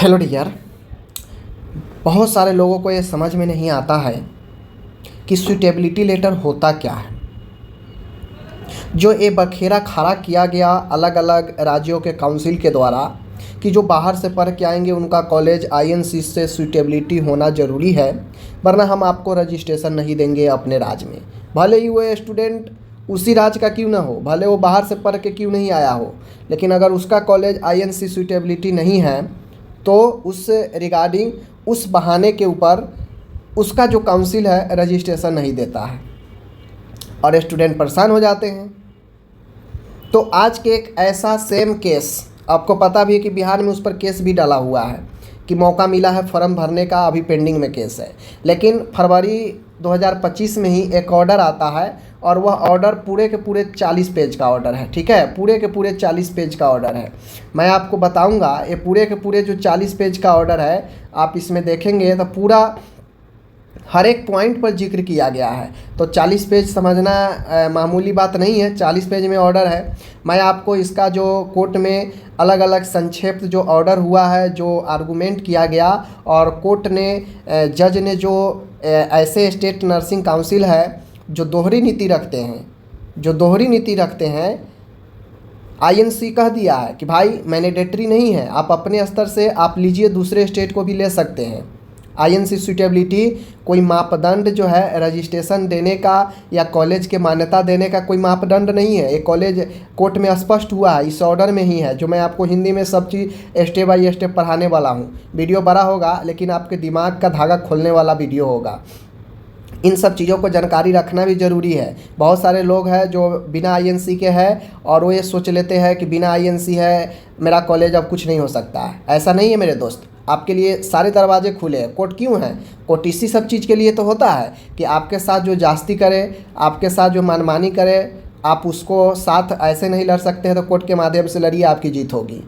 Hello dear. बहुत सारे लोगों को ये समझ में नहीं आता है कि सूटेबिलिटी लेटर होता क्या है। जो ये बखेरा खड़ा किया गया अलग अलग राज्यों के काउंसिल के द्वारा कि जो बाहर से पढ़ के आएंगे उनका कॉलेज आईएनसी से सूटेबिलिटी होना ज़रूरी है, वरना हम आपको रजिस्ट्रेशन नहीं देंगे अपने राज्य में। भले ही वो स्टूडेंट उसी राज्य का क्यों ना हो, भले वो बाहर से पढ़ के क्यों नहीं आया हो, लेकिन अगर उसका कॉलेज आईएनसी सूटेबिलिटी नहीं है तो उस रिगार्डिंग उस बहाने के ऊपर उसका जो काउंसिल है रजिस्ट्रेशन नहीं देता है और स्टूडेंट परेशान हो जाते हैं। तो आज के एक ऐसा सेम केस, आपको पता भी है कि बिहार में उस पर केस भी डाला हुआ है कि मौका मिला है फॉर्म भरने का, अभी पेंडिंग में केस है। लेकिन फरवरी 2025 में ही एक ऑर्डर आता है और वह ऑर्डर पूरे के पूरे 40 पेज का ऑर्डर है। ठीक है, पूरे के पूरे 40 पेज का ऑर्डर है। मैं आपको बताऊंगा ये पूरे के पूरे जो 40 पेज का ऑर्डर है, आप इसमें देखेंगे तो पूरा हर एक पॉइंट पर जिक्र किया गया है। तो 40 पेज समझना मामूली बात नहीं है। 40 पेज में ऑर्डर है। मैं आपको इसका जो कोर्ट में अलग अलग संक्षेप जो ऑर्डर हुआ है, जो आर्गूमेंट किया गया और कोर्ट ने जज ने जो ऐसे स्टेट नर्सिंग काउंसिल है जो दोहरी नीति रखते हैं आईएनसी कह दिया है कि भाई मैंडेटरी नहीं है, आप अपने स्तर से आप लीजिए, दूसरे स्टेट को भी ले सकते हैं। आईएनसी सूटेबिलिटी कोई मापदंड जो है रजिस्ट्रेशन देने का या कॉलेज के मान्यता देने का कोई मापदंड नहीं है। एक कॉलेज कोर्ट में स्पष्ट हुआ है, इस ऑर्डर में ही है, जो मैं आपको हिंदी में सब चीज़ स्टेप बाय स्टेप पढ़ाने वाला हूँ। वीडियो बड़ा होगा लेकिन आपके दिमाग का धागा खोलने वाला वीडियो होगा। इन सब चीज़ों को जानकारी रखना भी ज़रूरी है। बहुत सारे लोग हैं जो बिना आईएनसी के हैं और वो ये सोच लेते हैं कि बिना आईएनसी है मेरा कॉलेज अब कुछ नहीं हो सकता है। ऐसा नहीं है मेरे दोस्त, आपके लिए सारे दरवाजे खुले हैं। कोर्ट क्यों है? कोर्ट इसी सब चीज़ के लिए तो होता है कि आपके साथ जो जास्ती करे, आपके साथ जो मनमानी करे, आप उसको साथ ऐसे नहीं लड़ सकते हैं, तो कोर्ट के माध्यम से लड़िए, आपकी जीत होगी।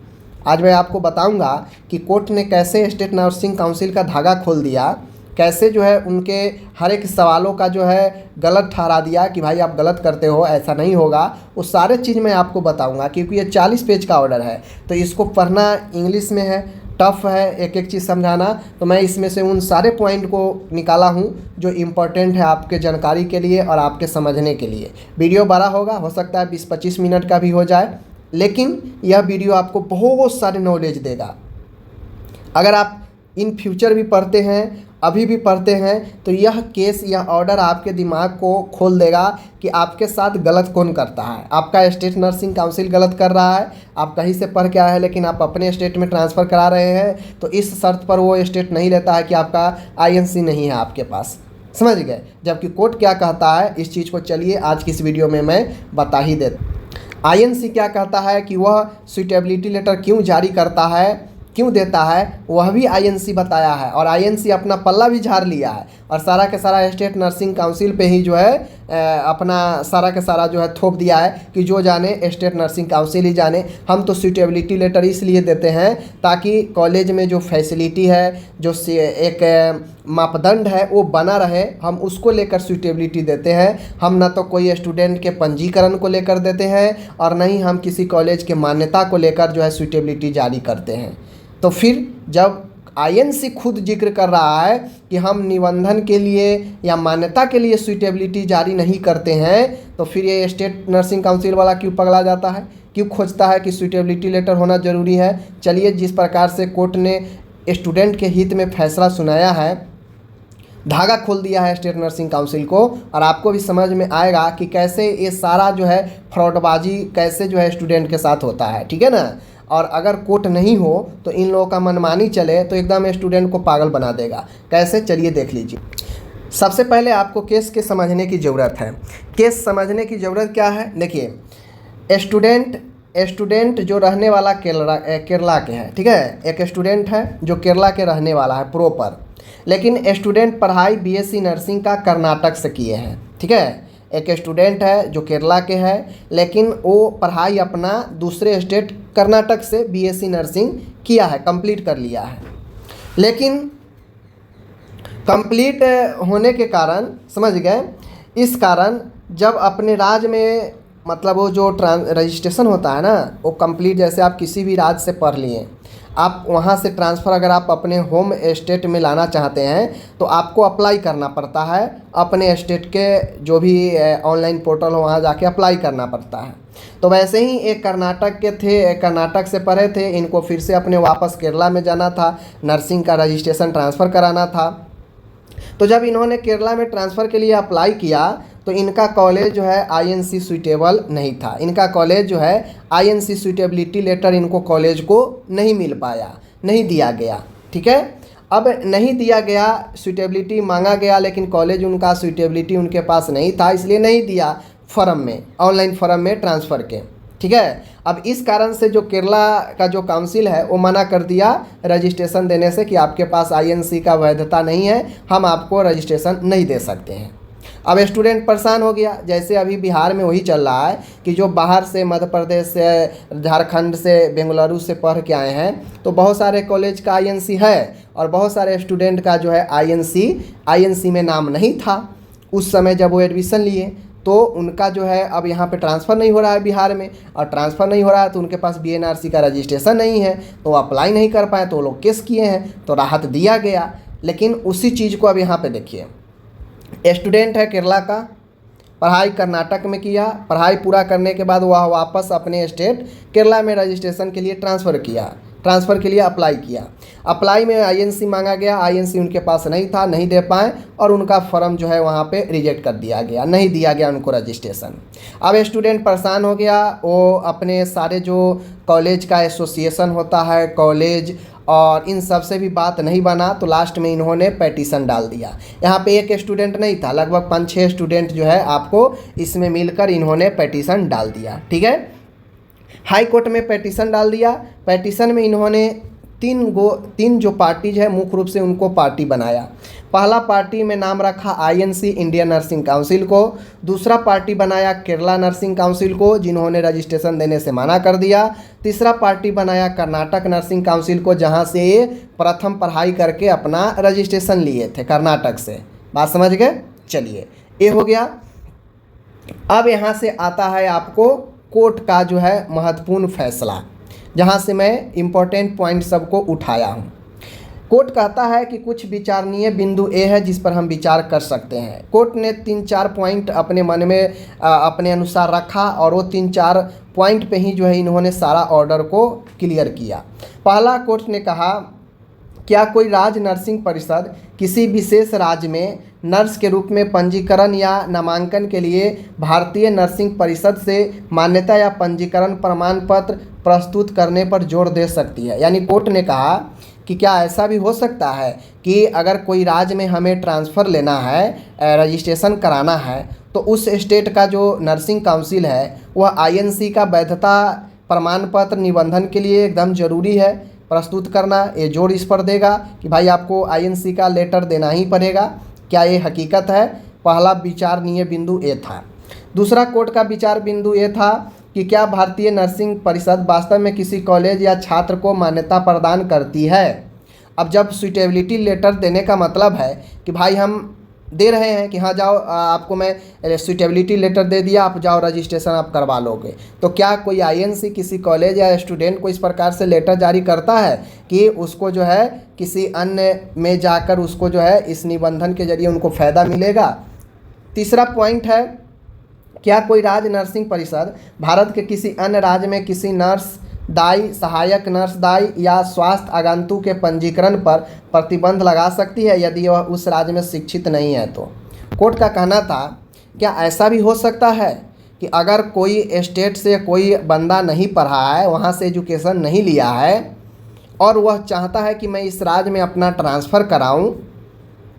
आज मैं आपको बताऊंगा कि कोर्ट ने कैसे स्टेट नर्सिंग काउंसिल का धागा खोल दिया, कैसे जो है उनके हर एक सवालों का जो है गलत ठहरा दिया कि भाई आप गलत करते हो, ऐसा नहीं होगा। वो सारे चीज़ मैं आपको बताऊंगा क्योंकि ये 40 पेज का ऑर्डर है, तो इसको पढ़ना इंग्लिश में है, टफ है एक एक चीज़ समझाना। तो मैं इसमें से उन सारे पॉइंट को निकाला हूँ जो इम्पोर्टेंट है आपके जानकारी के लिए और आपके समझने के लिए। वीडियो बड़ा होगा, हो सकता है 20-25 मिनट का भी हो जाए, लेकिन यह वीडियो आपको बहुत सारे नॉलेज देगा। अगर आप इन फ्यूचर भी पढ़ते हैं, अभी भी पढ़ते हैं, तो यह केस, यह ऑर्डर आपके दिमाग को खोल देगा कि आपके साथ गलत कौन करता है। आपका स्टेट नर्सिंग काउंसिल गलत कर रहा है, आप कहीं से पढ़ के आए हैं लेकिन आप अपने स्टेट में ट्रांसफ़र करा रहे हैं, तो इस शर्त पर वो स्टेट नहीं लेता है कि आपका आईएनसी नहीं है आपके पास। समझ गए? जबकि कोर्ट क्या कहता है इस चीज़ को चलिए आज की इस वीडियो में मैं बता ही देता। आईएनसी क्या कहता है कि वह सूटेबिलिटी लेटर क्यों जारी करता है, क्यों देता है, वह भी आईएनसी बताया है। और आईएनसी अपना पल्ला भी झाड़ लिया है और सारा के सारा स्टेट नर्सिंग काउंसिल पे ही जो है अपना सारा के सारा जो है थोप दिया है कि जो जाने स्टेट नर्सिंग काउंसिल ही जाने। हम तो सूटेबिलिटी लेटर इसलिए देते हैं ताकि कॉलेज में जो फैसिलिटी है, जो एक मापदंड है वो बना रहे, हम उसको लेकर सूटेबिलिटी देते हैं। हम ना तो कोई स्टूडेंट के पंजीकरण को लेकर देते हैं और न ही हम किसी कॉलेज के मान्यता को लेकर जो है सूटेबिलिटी जारी करते हैं। तो फिर जब आईएनसी खुद जिक्र कर रहा है कि हम निबंधन के लिए या मान्यता के लिए सूटेबिलिटी जारी नहीं करते हैं, तो फिर ये स्टेट नर्सिंग काउंसिल वाला क्यों पगला जाता है, क्यों खोजता है कि सूटेबिलिटी लेटर होना ज़रूरी है। चलिए, जिस प्रकार से कोर्ट ने स्टूडेंट के हित में फैसला सुनाया है, धागा खोल दिया है स्टेट नर्सिंग काउंसिल को, और आपको भी समझ में आएगा कि कैसे ये सारा जो है फ्रॉडबाजी कैसे जो है स्टूडेंट के साथ होता है। ठीक है ना? और अगर कोर्ट नहीं हो तो इन लोगों का मनमानी चले तो एकदम स्टूडेंट को पागल बना देगा। कैसे? चलिए देख लीजिए। सबसे पहले आपको केस के समझने की ज़रूरत है। केस समझने की ज़रूरत क्या है? देखिए, स्टूडेंट जो रहने वाला केरला के है, ठीक है, एक स्टूडेंट है जो केरला के रहने वाला है प्रॉपर, लेकिन स्टूडेंट पढ़ाई बीएससी नर्सिंग का कर्नाटक से किए हैं। ठीक है, एक स्टूडेंट है जो केरला के है लेकिन वो पढ़ाई अपना दूसरे स्टेट कर्नाटक से बीएससी नर्सिंग किया है, कंप्लीट कर लिया है। लेकिन कंप्लीट होने के कारण, समझ गए, इस कारण जब अपने राज्य में मतलब वो जो रजिस्ट्रेशन होता है ना, वो कंप्लीट, जैसे आप किसी भी राज्य से पढ़ लिए, आप वहाँ से ट्रांसफ़र अगर आप अपने होम स्टेट में लाना चाहते हैं तो आपको अप्लाई करना पड़ता है, अपने स्टेट के जो भी ऑनलाइन पोर्टल हो वहाँ जाके अप्लाई करना पड़ता है। तो वैसे ही एक कर्नाटक के थे, एक कर्नाटक से पढ़े थे, इनको फिर से अपने वापस केरला में जाना था, नर्सिंग का रजिस्ट्रेशन ट्रांसफ़र कराना था। तो जब इन्होंने केरला में ट्रांसफ़र के लिए अप्लाई किया तो इनका कॉलेज जो है आईएनसी सूटेबल नहीं था। इनका कॉलेज जो है आईएनसी सूटेबिलिटी लेटर इनको कॉलेज को नहीं मिल पाया, नहीं दिया गया। ठीक है, अब नहीं दिया गया, सूटेबिलिटी मांगा गया लेकिन कॉलेज उनका सूटेबिलिटी उनके पास नहीं था, इसलिए नहीं दिया फॉर्म में, ऑनलाइन फॉर्म में ट्रांसफ़र के। ठीक है, अब इस कारण से जो केरला का जो काउंसिल है वो मना कर दिया रजिस्ट्रेशन देने से कि आपके पास आईएनसी का वैधता नहीं है, हम आपको रजिस्ट्रेशन नहीं दे सकते हैं। अब स्टूडेंट परेशान हो गया। जैसे अभी बिहार में वही चल रहा है कि जो बाहर से, मध्य प्रदेश से, झारखंड से, बेंगलुरु से पढ़ के आए हैं तो बहुत सारे कॉलेज का आईएनसी है और बहुत सारे स्टूडेंट का जो है आईएनसी में नाम नहीं था उस समय जब वो एडमिशन लिए। तो उनका जो है अब यहाँ पे ट्रांसफ़र नहीं हो रहा है बिहार में, और ट्रांसफ़र नहीं हो रहा है तो उनके पास बीएनआरसी का रजिस्ट्रेशन नहीं है, तो वो अप्लाई नहीं कर पाए, तो वो लोग केस किए हैं, तो राहत दिया गया। लेकिन उसी चीज़ को अब यहाँ पे देखिए, स्टूडेंट है केरला का, पढ़ाई कर्नाटक में किया, पढ़ाई पूरा करने के बाद वह वापस अपने स्टेट केरला में रजिस्ट्रेशन के लिए ट्रांसफ़र के लिए अप्लाई किया। अप्लाई में आईएनसी मांगा गया, आईएनसी उनके पास नहीं था, नहीं दे पाए और उनका फॉर्म जो है वहाँ पे रिजेक्ट कर दिया गया, नहीं दिया गया उनको रजिस्ट्रेशन। अब स्टूडेंट परेशान हो गया, वो अपने सारे जो कॉलेज का एसोसिएशन होता है, कॉलेज और इन सब से भी बात नहीं बना, तो लास्ट में इन्होंने पेटिशन डाल दिया। यहाँ पे एक स्टूडेंट नहीं था, लगभग 5-6 स्टूडेंट जो है आपको इसमें मिलकर इन्होंने पेटिशन डाल दिया। ठीक है, हाई कोर्ट में पेटिशन डाल दिया। पेटिशन में इन्होंने तीन जो पार्टीज है मुख्य रूप से उनको पार्टी बनाया। पहला पार्टी में नाम रखा आईएनसी इंडियन नर्सिंग काउंसिल को, दूसरा पार्टी बनाया केरला नर्सिंग काउंसिल को जिन्होंने रजिस्ट्रेशन देने से मना कर दिया, तीसरा पार्टी बनाया कर्नाटक नर्सिंग काउंसिल को जहां से ये प्रथम पढ़ाई करके अपना रजिस्ट्रेशन लिए थे कर्नाटक से। बात समझ गए? चलिए, ये हो गया। अब यहाँ से आता है आपको कोर्ट का जो है महत्वपूर्ण फैसला, जहाँ से मैं इम्पोर्टेंट पॉइंट सबको उठाया हूँ। कोर्ट कहता है कि कुछ विचारणीय बिंदु ए है जिस पर हम विचार कर सकते हैं। कोर्ट ने 3-4 पॉइंट अपने मन में अपने अनुसार रखा और वो 3-4 पॉइंट पे ही जो है इन्होंने सारा ऑर्डर को क्लियर किया। पहला, कोर्ट ने कहा, क्या कोई राज्य नर्सिंग परिषद किसी विशेष राज्य में नर्स के रूप में पंजीकरण या नामांकन के लिए भारतीय नर्सिंग परिषद से मान्यता या पंजीकरण प्रमाण पत्र प्रस्तुत करने पर जोर दे सकती है? यानी कोर्ट ने कहा कि क्या ऐसा भी हो सकता है कि अगर कोई राज्य में हमें ट्रांसफ़र लेना है, रजिस्ट्रेशन कराना है, तो उस स्टेट का जो नर्सिंग काउंसिल है वह आईएनसी का वैधता प्रमाण पत्र निबंधन के लिए एकदम ज़रूरी है प्रस्तुत करना। ये जोर इस पर देगा कि भाई आपको आईएनसी का लेटर देना ही पड़ेगा। क्या ये हकीकत है? पहला विचारणीय बिंदु ये था। दूसरा कोर्ट का विचार बिंदु ये था कि क्या भारतीय नर्सिंग परिषद वास्तव में किसी कॉलेज या छात्र को मान्यता प्रदान करती है? अब जब सूटेबिलिटी लेटर देने का मतलब है कि भाई हम दे रहे हैं कि हाँ जाओ, आपको मैं सूटेबिलिटी लेटर दे दिया, आप जाओ रजिस्ट्रेशन आप करवा लोगे, तो क्या कोई आईएनसी किसी कॉलेज या स्टूडेंट को इस प्रकार से लेटर जारी करता है कि उसको जो है किसी अन्य में जाकर उसको जो है इस निबंधन के जरिए उनको फ़ायदा मिलेगा? तीसरा पॉइंट है, क्या कोई राज्य नर्सिंग परिषद भारत के किसी अन्य राज्य में किसी नर्स दाई, सहायक नर्स दाई या स्वास्थ्य आगंतुक के पंजीकरण पर प्रतिबंध लगा सकती है यदि वह उस राज्य में शिक्षित नहीं है? तो कोर्ट का कहना था, क्या ऐसा भी हो सकता है कि अगर कोई स्टेट से कोई बंदा नहीं पढ़ा है, वहाँ से एजुकेशन नहीं लिया है और वह चाहता है कि मैं इस राज्य में अपना ट्रांसफ़र कराऊँ,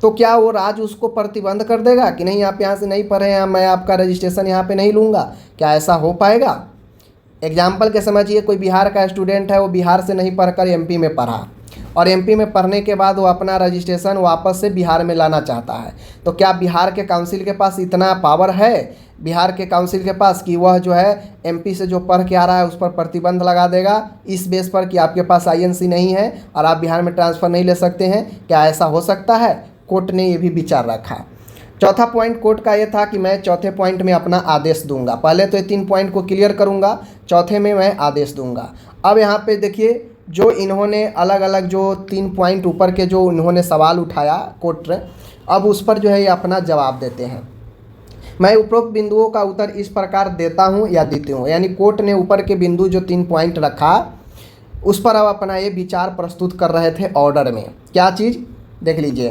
तो क्या वो राज्य उसको प्रतिबंध कर देगा कि नहीं, आप यहाँ से नहीं पढ़े हैं, मैं आपका रजिस्ट्रेशन यहाँ पे नहीं लूँगा? क्या ऐसा हो पाएगा? एग्जाम्पल के समझिए, कोई बिहार का स्टूडेंट है, वो बिहार से नहीं पढ़कर एमपी में पढ़ा और एमपी में पढ़ने के बाद वो अपना रजिस्ट्रेशन वापस से बिहार में लाना चाहता है, तो क्या बिहार के काउंसिल के पास इतना पावर है, बिहार के काउंसिल के पास, कि वह जो है एमपी से जो पढ़ के आ रहा है उस पर प्रतिबंध लगा देगा इस बेस पर कि आपके पास आईएनसी नहीं है और आप बिहार में ट्रांसफ़र नहीं ले सकते हैं? क्या ऐसा हो सकता है? कोर्ट ने ये भी विचार रखा। चौथा पॉइंट कोर्ट का ये था कि मैं चौथे पॉइंट में अपना आदेश दूंगा। पहले तो ये 3 पॉइंट को क्लियर करूंगा, चौथे में मैं आदेश दूंगा। अब यहाँ पे देखिए, जो इन्होंने अलग अलग जो 3 पॉइंट ऊपर के जो इन्होंने सवाल उठाया कोर्ट ने, अब उस पर जो है ये अपना जवाब देते हैं। मैं उपरोक्त बिंदुओं का उत्तर इस प्रकार देता हूँ या देती हूँ, यानी कोर्ट ने ऊपर के बिंदु जो 3 पॉइंट रखा उस पर अब अपना ये विचार प्रस्तुत कर रहे थे ऑर्डर में। क्या चीज़ देख लीजिए,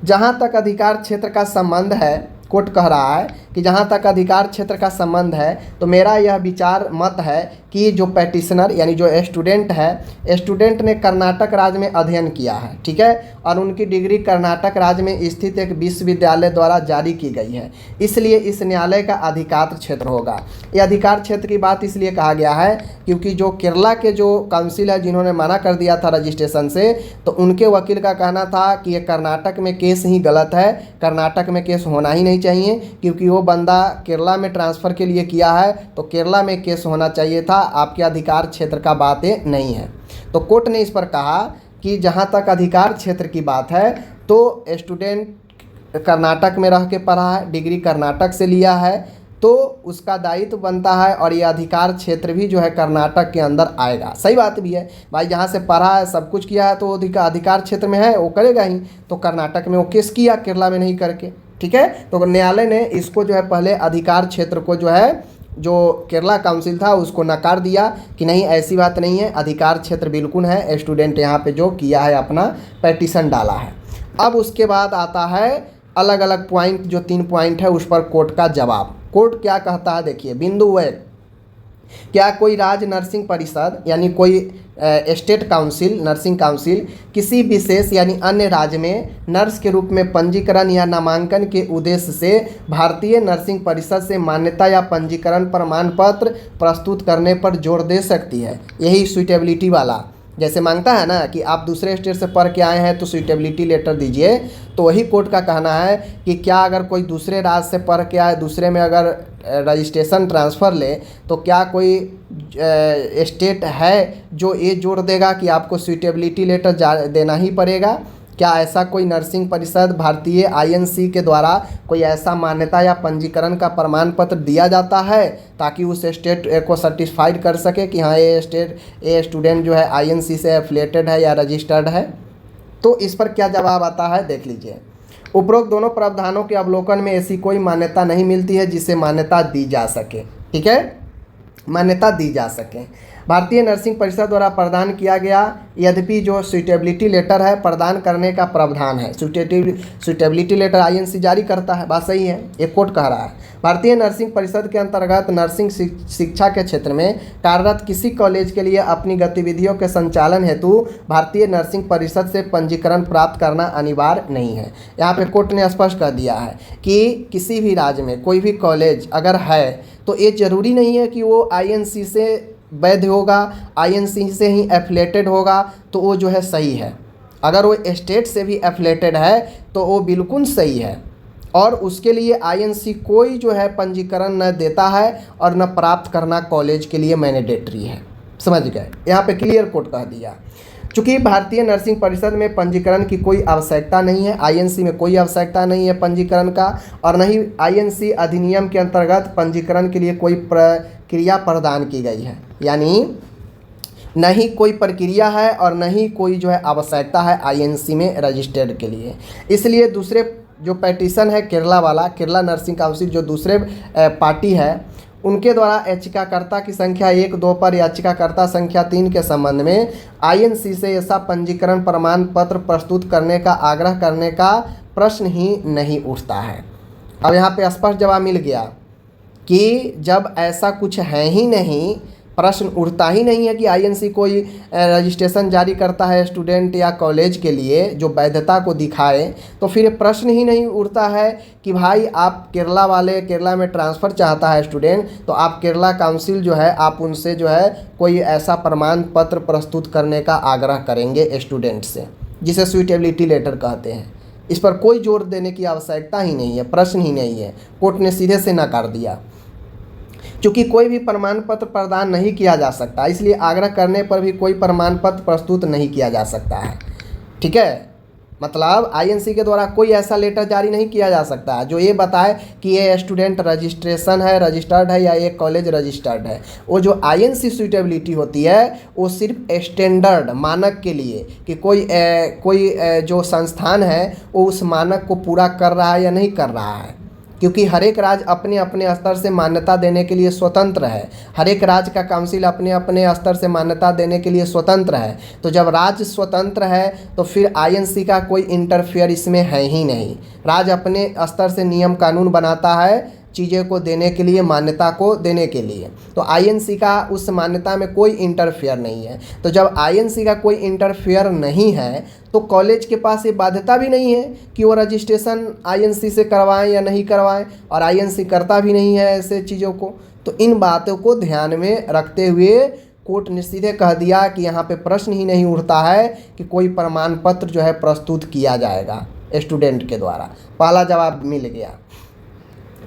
जहाँ तक अधिकार क्षेत्र का संबंध है, कोर्ट कह रहा है कि जहाँ तक अधिकार क्षेत्र का संबंध है तो मेरा यह विचार मत है कि जो पैटिशनर यानी जो स्टूडेंट है, स्टूडेंट ने कर्नाटक राज्य में अध्ययन किया है, ठीक है, और उनकी डिग्री कर्नाटक राज्य में स्थित एक विश्वविद्यालय द्वारा जारी की गई है, इसलिए इस न्यायालय का अधिकार क्षेत्र होगा। ये अधिकार क्षेत्र की बात इसलिए कहा गया है क्योंकि जो केरला के जो काउंसिल है जिन्होंने मना कर दिया था रजिस्ट्रेशन से, तो उनके वकील का कहना था कि ये कर्नाटक में केस ही गलत है, कर्नाटक में केस होना ही नहीं चाहिए, क्योंकि वो बंदा केरला में ट्रांसफ़र के लिए किया है तो केरला में केस होना चाहिए था, आपके अधिकार क्षेत्र का बात ये नहीं है। तो कोर्ट ने इस पर कहा कि जहाँ तक अधिकार क्षेत्र की बात है तो स्टूडेंट कर्नाटक में रह के पढ़ा है, डिग्री कर्नाटक से लिया है, तो उसका दायित्व बनता है और ये अधिकार क्षेत्र भी जो है कर्नाटक के अंदर आएगा। सही बात भी है भाई, जहाँ से पढ़ा है सब कुछ किया है तो अधिकार क्षेत्र में है, वो करेगा ही। तो कर्नाटक में वो केस किया, केरला में नहीं करके, ठीक है। तो न्यायालय ने इसको जो है पहले अधिकार क्षेत्र को जो है जो केरला काउंसिल था उसको नकार दिया कि नहीं ऐसी बात नहीं है, अधिकार क्षेत्र बिल्कुल है, स्टूडेंट यहाँ पे जो किया है अपना पेटिशन डाला है। अब उसके बाद आता है अलग अलग पॉइंट, जो 3 पॉइंट है उस पर कोर्ट का जवाब। कोर्ट क्या कहता है देखिए, बिंदु 1, क्या कोई राज्य नर्सिंग परिषद यानी कोई स्टेट काउंसिल, नर्सिंग काउंसिल किसी विशेष यानी अन्य राज्य में नर्स के रूप में पंजीकरण या नामांकन के उद्देश्य से भारतीय नर्सिंग परिषद से मान्यता या पंजीकरण प्रमाण पत्र प्रस्तुत करने पर जोर दे सकती है? यही सुइटेबिलिटी वाला जैसे मांगता है ना कि आप दूसरे स्टेट से पढ़ के आए हैं तो सुइटेबिलिटी लेटर दीजिए, तो वही कोर्ट का कहना है कि क्या अगर कोई दूसरे राज्य से पढ़ के आए, दूसरे में अगर रजिस्ट्रेशन ट्रांसफ़र ले, तो क्या कोई स्टेट है जो ये जोड़ देगा कि आपको सुइटेबिलिटी लेटर देना ही पड़ेगा? क्या ऐसा कोई नर्सिंग परिषद भारतीय आईएनसी के द्वारा कोई ऐसा मान्यता या पंजीकरण का प्रमाण पत्र दिया जाता है ताकि उस स्टेट को सर्टिफाइड कर सके कि हाँ ये स्टूडेंट जो है आईएनसी से एफिलिएटेड है या रजिस्टर्ड है? तो इस पर क्या जवाब आता है देख लीजिए। उपरोक्त दोनों प्रावधानों के अवलोकन में ऐसी कोई मान्यता नहीं मिलती है जिसे मान्यता दी जा सके, ठीक है, मान्यता दी जा सके। भारतीय नर्सिंग परिषद द्वारा प्रदान किया गया, यद्यपि जो सुइटेबिलिटी लेटर है प्रदान करने का प्रावधान है, सुइटेबिलिटी लेटर आईएनसी जारी करता है, बात सही है, एक कोर्ट कह रहा है। भारतीय नर्सिंग परिषद के अंतर्गत नर्सिंग शिक्षा के क्षेत्र में कार्यरत किसी कॉलेज के लिए अपनी गतिविधियों के संचालन हेतु भारतीय नर्सिंग परिषद से पंजीकरण प्राप्त करना अनिवार्य नहीं है। यहाँ पे कोर्ट ने स्पष्ट कर दिया है कि किसी भी राज्य में कोई भी कॉलेज अगर है तो ये जरूरी नहीं है कि वो आईएनसी से वैध होगा, आईएनसी से ही एफिलेटेड होगा तो वो जो है सही है। अगर वो स्टेट से भी एफिलेटेड है तो वो बिल्कुल सही है, और उसके लिए आईएनसी कोई जो है पंजीकरण न देता है और न प्राप्त करना कॉलेज के लिए मैंडेटरी है। समझ गए, यहाँ पे क्लियर कोट कह दिया। चूँकि भारतीय नर्सिंग परिषद में पंजीकरण की कोई आवश्यकता नहीं है, आईएनसी में कोई आवश्यकता नहीं है पंजीकरण का, और न ही आईएनसी अधिनियम के अंतर्गत पंजीकरण के लिए कोई प्रक्रिया प्रदान की गई है, यानी न ही कोई प्रक्रिया है और न ही कोई जो है आवश्यकता है आईएनसी में रजिस्टर्ड के लिए। इसलिए दूसरे जो पेटिशन है केरला वाला, केरला नर्सिंग काउंसिल जो दूसरे पार्टी है, उनके द्वारा याचिकाकर्ता की संख्या 1-2 पर याचिकाकर्ता संख्या 3 के संबंध में आईएनसी से ऐसा पंजीकरण प्रमाण पत्र प्रस्तुत करने का आग्रह करने का प्रश्न ही नहीं उठता है। अब यहाँ पे स्पष्ट जवाब मिल गया कि जब ऐसा कुछ है ही नहीं, प्रश्न उठता ही नहीं है कि आईएनसी कोई रजिस्ट्रेशन जारी करता है स्टूडेंट या कॉलेज के लिए जो वैधता को दिखाए, तो फिर प्रश्न ही नहीं उठता है कि भाई आप केरला वाले, केरला में ट्रांसफ़र चाहता है स्टूडेंट, तो आप केरला काउंसिल जो है आप उनसे जो है कोई ऐसा प्रमाण पत्र प्रस्तुत करने का आग्रह करेंगे स्टूडेंट से, जिसे सुइटेबिलिटी लेटर कहते हैं। इस पर कोई जोर देने की आवश्यकता ही नहीं है, प्रश्न ही नहीं है, कोर्ट ने सीधे से नकार दिया। क्योंकि कोई भी प्रमाण पत्र प्रदान नहीं किया जा सकता, इसलिए आग्रह करने पर भी कोई प्रमाण पत्र प्रस्तुत नहीं किया जा सकता है, ठीक है। मतलब आईएनसी के द्वारा कोई ऐसा लेटर जारी नहीं किया जा सकता है जो ये बताए कि ये स्टूडेंट रजिस्ट्रेशन है, रजिस्टर्ड है, या ये कॉलेज रजिस्टर्ड है। वो जो आईएनसी सूटेबिलिटी होती है वो सिर्फ स्टैंडर्ड मानक के लिए कि कोई जो संस्थान है वो उस मानक को पूरा कर रहा है या नहीं कर रहा है, क्योंकि हर एक राज्य अपने अपने स्तर से मान्यता देने के लिए स्वतंत्र है। हर एक राज्य का काउंसिल अपने अपने स्तर से मान्यता देने के लिए स्वतंत्र है। तो जब राज्य स्वतंत्र है तो फिर आईएनसी का कोई इंटरफेयर इसमें है ही नहीं। राज्य अपने स्तर से नियम कानून बनाता है चीज़ें को देने के लिए, मान्यता को देने के लिए। तो आईएनसी का उस मान्यता में कोई इंटरफेयर नहीं है। तो जब आईएनसी का कोई इंटरफेयर नहीं है तो कॉलेज के पास ये बाध्यता भी नहीं है कि वो रजिस्ट्रेशन आईएनसी से करवाएं या नहीं करवाएं, और आईएनसी करता भी नहीं है ऐसे चीज़ों को। तो इन बातों को ध्यान में रखते हुए कोर्ट ने सीधे कह दिया कि यहाँ पे प्रश्न ही नहीं उठता है कि कोई प्रमाण पत्र जो है प्रस्तुत किया जाएगा स्टूडेंट के द्वारा। पहला जवाब मिल गया।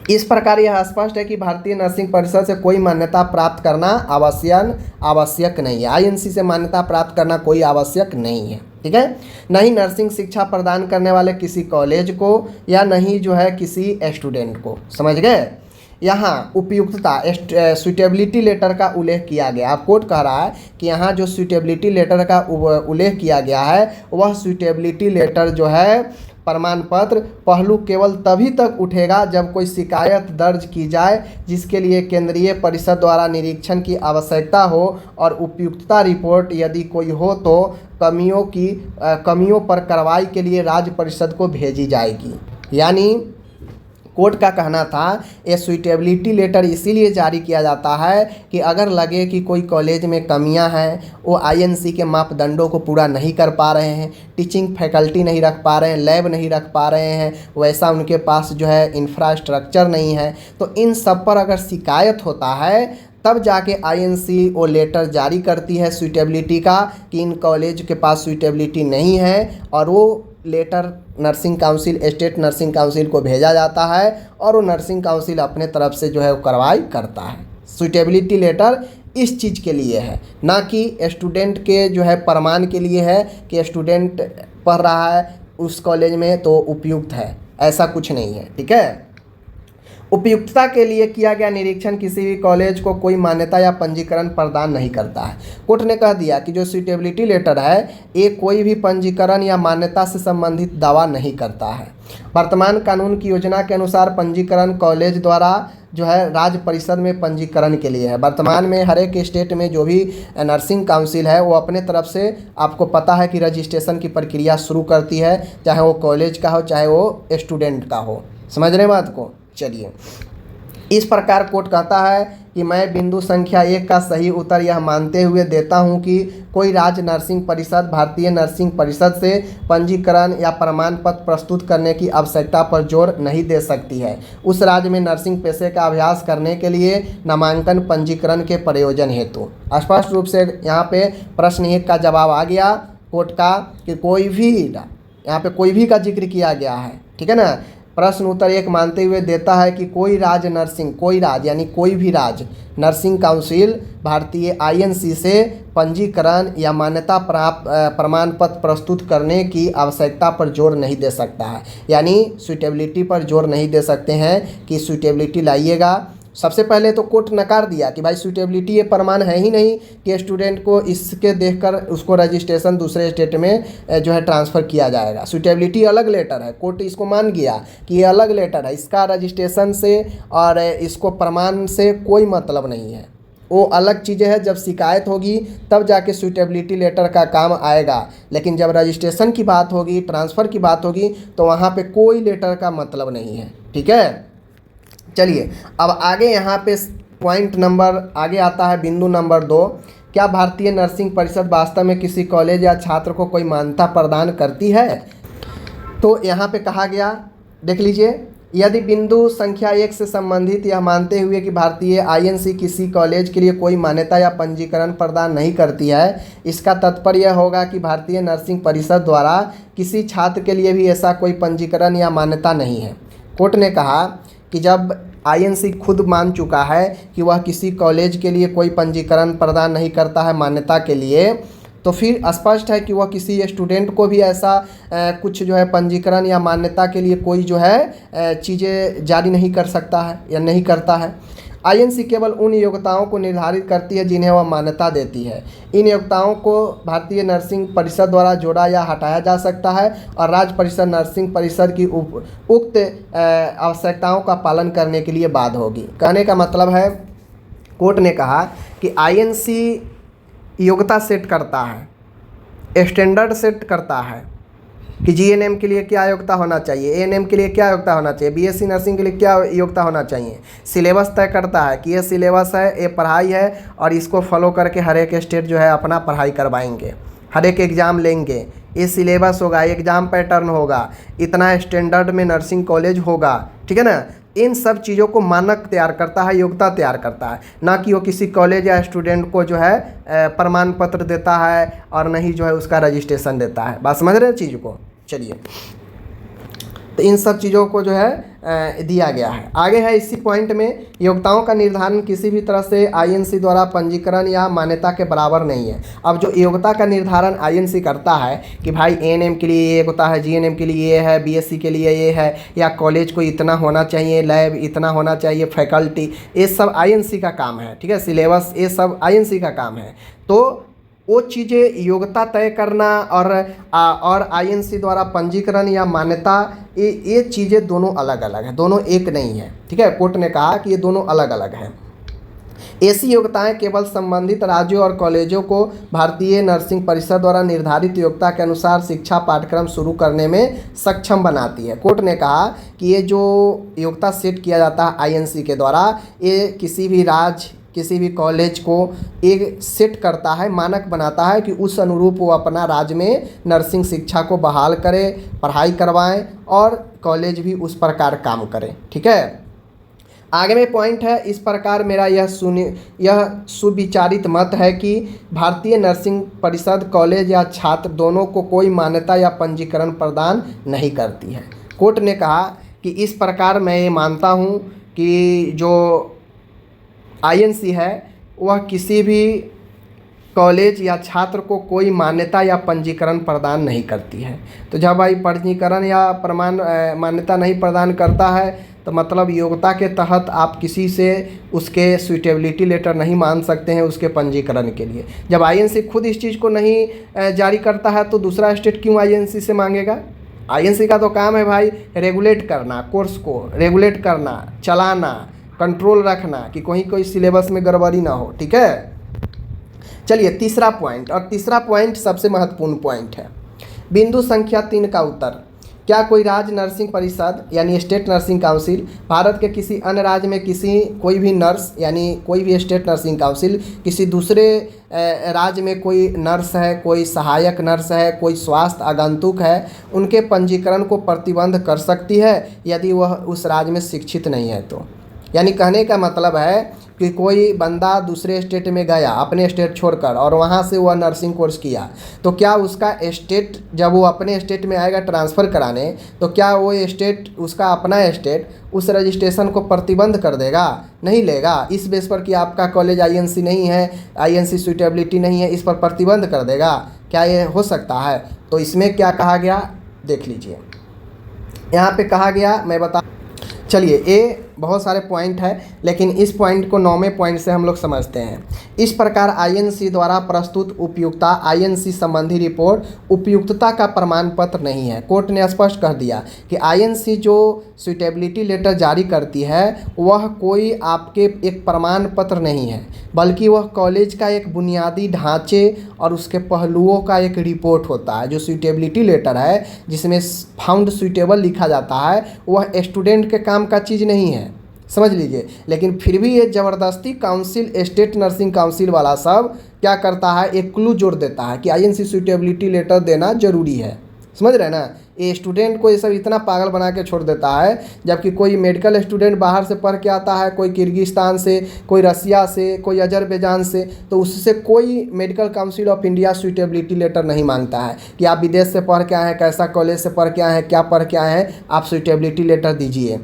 इस प्रकार यह स्पष्ट है कि भारतीय नर्सिंग परिषद से कोई मान्यता प्राप्त करना आवश्यक नहीं है। आईएनसी से मान्यता प्राप्त करना कोई आवश्यक नहीं है, ठीक है। नहीं नर्सिंग शिक्षा प्रदान करने वाले किसी कॉलेज को या नहीं जो है किसी स्टूडेंट को। समझ गए। यहाँ उपयुक्तता सूटेबिलिटी लेटर का उल्लेख किया गया। अब कोर्ट कह रहा है कि यहाँ जो सूटेबिलिटी लेटर का उल्लेख किया गया है वह सूटेबिलिटी लेटर जो है प्रमाण पत्र पहलू केवल तभी तक उठेगा जब कोई शिकायत दर्ज की जाए जिसके लिए केंद्रीय परिषद द्वारा निरीक्षण की आवश्यकता हो, और उपयुक्तता रिपोर्ट यदि कोई हो तो कमियों पर कार्रवाई के लिए राज्य परिषद को भेजी जाएगी। यानी कोर्ट का कहना था ये सूटेबिलिटी लेटर इसीलिए जारी किया जाता है कि अगर लगे कि कोई कॉलेज में कमियां हैं, वो आईएनसी के मापदंडों को पूरा नहीं कर पा रहे हैं, टीचिंग फैकल्टी नहीं रख पा रहे हैं, लैब नहीं रख पा रहे हैं, वैसा उनके पास जो है इंफ्रास्ट्रक्चर नहीं है, तो इन सब पर अगर शिकायत होता है तब जाके आईएनसी वो लेटर जारी करती है सूटेबिलिटी का कि इन कॉलेज के पास सूटेबिलिटी नहीं है, और वो letter nursing council, state nursing council को भेजा जाता है, और वो नर्सिंग काउंसिल अपने तरफ से जो है वो कार्रवाई करता है। सूटेबिलिटी लेटर इस चीज़ के लिए है, ना कि स्टूडेंट के जो है प्रमाण के लिए है कि स्टूडेंट पढ़ रहा है उस कॉलेज में तो उपयुक्त है, ऐसा कुछ नहीं है, ठीक है। उपयुक्तता के लिए किया गया निरीक्षण किसी भी कॉलेज को कोई मान्यता या पंजीकरण प्रदान नहीं करता है। कोर्ट ने कह दिया कि जो सूटेबिलिटी लेटर है ये कोई भी पंजीकरण या मान्यता से संबंधित दावा नहीं करता है। वर्तमान कानून की योजना के अनुसार पंजीकरण कॉलेज द्वारा जो है राज्य परिषद में पंजीकरण के लिए है। वर्तमान में हर एक स्टेट में जो भी नर्सिंग काउंसिल है वो अपने तरफ से आपको पता है कि रजिस्ट्रेशन की प्रक्रिया शुरू करती है, चाहे वो कॉलेज का हो चाहे वो स्टूडेंट का हो। समझ रहे बात को। चलिए, इस प्रकार कोर्ट कहता है कि मैं बिंदु संख्या 1 का सही उत्तर यह मानते हुए देता हूं कि कोई राज्य नर्सिंग परिषद भारतीय नर्सिंग परिषद से पंजीकरण या प्रमाण पत्र प्रस्तुत करने की आवश्यकता पर जोर नहीं दे सकती है उस राज्य में नर्सिंग पेशे का अभ्यास करने के लिए नामांकन पंजीकरण के प्रयोजन हेतु। स्पष्ट रूप से यहाँ पे प्रश्न 1 का जवाब आ गया कोर्ट का कि कोई भी, यहाँ पे कोई भी का जिक्र किया गया है, ठीक है ना। प्रश्न उत्तर 1 मानते हुए देता है कि कोई राज्य नर्सिंग, कोई राज्य यानी कोई भी राज्य नर्सिंग काउंसिल भारतीय आईएनसी से पंजीकरण या मान्यता प्राप्त प्रमाण पत्र प्रस्तुत करने की आवश्यकता पर जोर नहीं दे सकता है, यानी सूटेबिलिटी पर जोर नहीं दे सकते हैं कि सूटेबिलिटी लाइएगा। सबसे पहले तो कोर्ट नकार दिया कि भाई सूटेबिलिटी ये प्रमाण है ही नहीं कि स्टूडेंट को इसके देखकर उसको रजिस्ट्रेशन दूसरे स्टेट में जो है ट्रांसफ़र किया जाएगा। सूटेबिलिटी अलग लेटर है, कोर्ट इसको मान गया कि ये अलग लेटर है, इसका रजिस्ट्रेशन से और इसको प्रमाण से कोई मतलब नहीं है, वो अलग चीज़ें हैं। जब शिकायत होगी तब जाके सूटेबिलिटी लेटर का काम आएगा, लेकिन जब रजिस्ट्रेशन की बात होगी, ट्रांसफ़र की बात होगी तो वहाँ पे कोई लेटर का मतलब नहीं है, ठीक है। चलिए अब आगे यहाँ पे पॉइंट नंबर आगे आता है बिंदु नंबर 2। क्या भारतीय नर्सिंग परिषद वास्तव में किसी कॉलेज या छात्र को कोई मान्यता प्रदान करती है? तो यहाँ पे कहा गया, देख लीजिए, यदि बिंदु संख्या 1 से संबंधित यह मानते हुए कि भारतीय आईएनसी किसी कॉलेज के लिए कोई मान्यता या पंजीकरण प्रदान नहीं करती है, इसका तात्पर्य यह होगा कि भारतीय नर्सिंग परिषद द्वारा किसी छात्र के लिए भी ऐसा कोई पंजीकरण या मान्यता नहीं है। कोर्ट ने कहा कि जब आईएनसी खुद मान चुका है कि वह किसी कॉलेज के लिए कोई पंजीकरण प्रदान नहीं करता है मान्यता के लिए, तो फिर स्पष्ट है कि वह किसी स्टूडेंट को भी ऐसा कुछ जो है पंजीकरण या मान्यता के लिए कोई जो है चीज़ें जारी नहीं कर सकता है या नहीं करता है। आईएनसी केवल उन योग्यताओं को निर्धारित करती है जिन्हें वह मान्यता देती है। इन योग्यताओं को भारतीय नर्सिंग परिषद द्वारा जोड़ा या हटाया जा सकता है और राज्य परिषद नर्सिंग परिषद की उक्त आवश्यकताओं का पालन करने के लिए बाध्य होगी। कहने का मतलब है, कोर्ट ने कहा कि आईएनसी योग्यता सेट करता है, स्टैंडर्ड सेट करता है कि जीएनएम के लिए क्या योग्यता होना चाहिए, एएनएम के लिए क्या योग्यता होना चाहिए, बीएससी नर्सिंग के लिए क्या योग्यता होना चाहिए। सिलेबस तय करता है कि ये सिलेबस है, ये पढ़ाई है और इसको फॉलो करके हर एक स्टेट जो है अपना पढ़ाई करवाएंगे, हर एक एग्ज़ाम लेंगे, ये सिलेबस होगा, एग्ज़ाम पैटर्न होगा, इतना स्टैंडर्ड में नर्सिंग कॉलेज होगा, ठीक है ना। इन सब चीज़ों को मानक तैयार करता है, योग्यता तैयार करता है, ना कि वो किसी कॉलेज या स्टूडेंट को जो है प्रमाण पत्र देता है और नहीं जो है उसका रजिस्ट्रेशन देता है। बात समझ रहे हैं चीज़ को। चलिए, तो इन सब चीज़ों को जो है दिया गया है। आगे है इसी पॉइंट में, योग्यताओं का निर्धारण किसी भी तरह से आईएनसी द्वारा पंजीकरण या मान्यता के बराबर नहीं है। अब जो योग्यता का निर्धारण आईएनसी करता है कि भाई एएनएम के लिए ये योग्यता है, जीएनएम के लिए ये है, बीएससी के लिए ये है, या कॉलेज को इतना होना चाहिए, लैब इतना होना चाहिए, फैकल्टी, ये सब आईएनसी का काम है, ठीक है। सिलेबस ये सब आईएनसी का काम है। तो वो चीज़ें योग्यता तय करना और आईएनसी द्वारा पंजीकरण या मान्यता, ये चीज़ें दोनों अलग अलग हैं, दोनों एक नहीं है, ठीक है। कोर्ट ने कहा कि ये दोनों अलग अलग हैं। ऐसी योग्यताएं केवल संबंधित राज्यों और कॉलेजों को भारतीय नर्सिंग परिषद द्वारा निर्धारित योग्यता के अनुसार शिक्षा पाठ्यक्रम शुरू करने में सक्षम बनाती है। कोर्ट ने कहा कि ये जो योग्यता सेट किया जाता है आईएनसी के द्वारा, ये किसी भी राज्य, किसी भी कॉलेज को एक सेट करता है, मानक बनाता है कि उस अनुरूप वो अपना राज्य में नर्सिंग शिक्षा को बहाल करे, पढ़ाई करवाएं और कॉलेज भी उस प्रकार काम करें, ठीक है। आगे में पॉइंट है, इस प्रकार मेरा यह सुविचारित मत है कि भारतीय नर्सिंग परिषद कॉलेज या छात्र दोनों को कोई मान्यता या पंजीकरण प्रदान नहीं करती है। कोर्ट ने कहा कि इस प्रकार मैं ये मानता हूँ कि जो आईएनसी है वह किसी भी कॉलेज या छात्र को कोई मान्यता या पंजीकरण प्रदान नहीं करती है। तो जब भाई पंजीकरण या मान्यता नहीं प्रदान करता है तो मतलब योग्यता के तहत आप किसी से उसके सुइटेबिलिटी लेटर नहीं मांग सकते हैं उसके पंजीकरण के लिए। जब आईएनसी खुद इस चीज़ को नहीं जारी करता है तो दूसरा स्टेट क्यों आईएनसी से मांगेगा। आईएनसी का तो काम है भाई रेगुलेट करना, कोर्स को रेगुलेट करना, चलाना, कंट्रोल रखना कि कोई सिलेबस में गड़बड़ी ना हो, ठीक है। चलिए तीसरा पॉइंट, और तीसरा पॉइंट सबसे महत्वपूर्ण पॉइंट है। बिंदु संख्या 3 का उत्तर, क्या कोई राज्य नर्सिंग परिषद यानी स्टेट नर्सिंग काउंसिल भारत के किसी अन्य राज्य में कोई भी नर्स यानी कोई भी स्टेट नर्सिंग काउंसिल किसी दूसरे राज्य में कोई नर्स है, कोई सहायक नर्स है, कोई स्वास्थ्य आगंतुक है, उनके पंजीकरण को प्रतिबंध कर सकती है यदि वह उस राज्य में शिक्षित नहीं है तो। यानी कहने का मतलब है कि कोई बंदा दूसरे स्टेट में गया अपने स्टेट छोड़कर और वहाँ से वह नर्सिंग कोर्स किया, तो क्या उसका स्टेट जब वो अपने स्टेट में आएगा ट्रांसफ़र कराने तो क्या वो स्टेट, उसका अपना स्टेट उस रजिस्ट्रेशन को प्रतिबंध कर देगा? नहीं लेगा। इस बेस पर कि आपका कॉलेज आईएनसी नहीं है, आईएनसी सुइटेबिलिटी नहीं है, इस पर प्रतिबंध कर देगा? क्या ये हो सकता है? तो इसमें क्या कहा गया देख लीजिए। यहाँ पे कहा गया, मैं बता, चलिए ये बहुत सारे पॉइंट है लेकिन इस पॉइंट को 9वें पॉइंट से हम लोग समझते हैं। इस प्रकार आईएनसी द्वारा प्रस्तुत उपयुक्तता आईएनसी संबंधी रिपोर्ट उपयुक्तता का प्रमाण पत्र नहीं है। कोर्ट ने स्पष्ट कर दिया कि आईएनसी जो सुइटेबिलिटी लेटर जारी करती है वह कोई आपके एक प्रमाण पत्र नहीं है, बल्कि वह कॉलेज का एक बुनियादी ढांचे और उसके पहलुओं का एक रिपोर्ट होता है। जो सुइटेबिलिटी लेटर है जिसमें फाउंड सुइटेबल लिखा जाता है वह स्टूडेंट के काम का चीज़ नहीं है, समझ लीजिए। लेकिन फिर भी ये ज़बरदस्ती काउंसिल, स्टेट नर्सिंग काउंसिल वाला सब क्या करता है, एक क्लू जोड़ देता है कि आईएनसी सुइटेबिलिटी लेटर देना ज़रूरी है। समझ रहे हैं ना, ये स्टूडेंट को ये सब इतना पागल बना के छोड़ देता है। जबकि कोई मेडिकल स्टूडेंट बाहर से पढ़ के आता है, कोई किर्गिस्तान से, कोई रसिया से, कोई अजरबैजान से, तो उससे कोई medical council of India suitability letter नहीं मांगता है कि आप विदेश से पढ़ के आए हैं, कैसा कॉलेज से पढ़ के आए हैं, क्या पढ़ के आए हैं, आप सुइटेबिलिटी लेटर दीजिए।